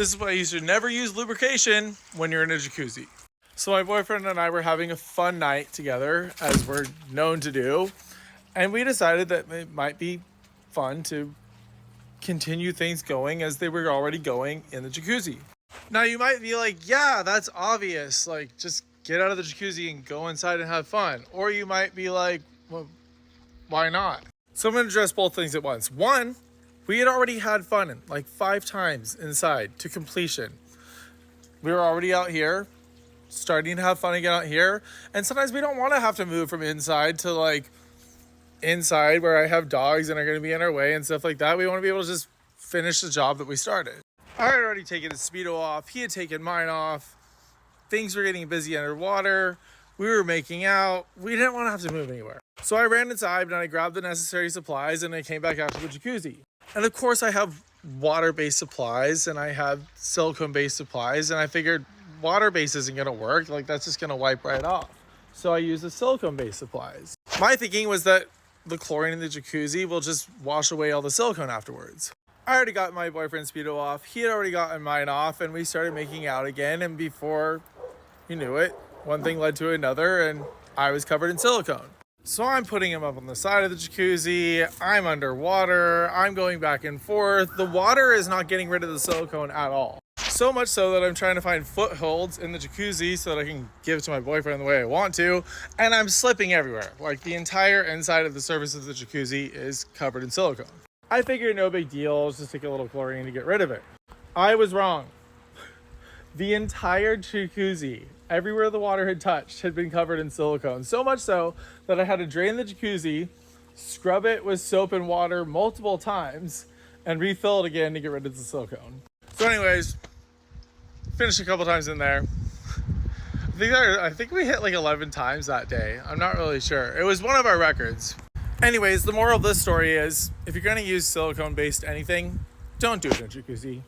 This is why you should never use lubrication when you're in a jacuzzi. So my boyfriend and I were having a fun night together, as we're known to do, and we decided that it might be fun to continue things going as they were already going in the jacuzzi. Now you might be like, yeah, that's obvious. Like, just get out of the jacuzzi and go inside and have fun. Or you might be like, well, why not? So I'm going to address both things at once. One, we had already had fun like 5 times inside to completion. We were already out here, starting to have fun again out here. And sometimes we don't want to have to move from inside to like inside where I have dogs and are going to be in our way and stuff like that. We want to be able to just finish the job that we started. I had already taken his Speedo off. He had taken mine off. Things were getting busy underwater. We were making out. We didn't want to have to move anywhere. So I ran inside and I grabbed the necessary supplies and I came back out to the jacuzzi. And of course I have water-based supplies and I have silicone-based supplies, and I figured water-based isn't gonna work. Like, that's just gonna wipe right off. So I used the silicone-based supplies. My thinking was that the chlorine in the jacuzzi will just wash away all the silicone afterwards. I already got my boyfriend's Speedo off. He had already gotten mine off, and we started making out again. And before you knew it, one thing led to another and I was covered in silicone. So I'm putting him up on the side of the jacuzzi. I'm underwater. I'm going back and forth. The water is not getting rid of the silicone at all. So much so that I'm trying to find footholds in the jacuzzi so that I can give it to my boyfriend the way I want to. And I'm slipping everywhere. Like, the entire inside of the surface of the jacuzzi is covered in silicone. I figured no big deal. Let's just take a little chlorine to get rid of it. I was wrong. The entire jacuzzi, everywhere the water had touched, had been covered in silicone. So much so that I had to drain the jacuzzi, scrub it with soap and water multiple times, and refill it again to get rid of the silicone. So anyways, finished a couple times in there. I think we hit like 11 times that day. I'm not really sure. It was one of our records. Anyways, the moral of this story is, if you're going to use silicone-based anything, don't do it in a jacuzzi.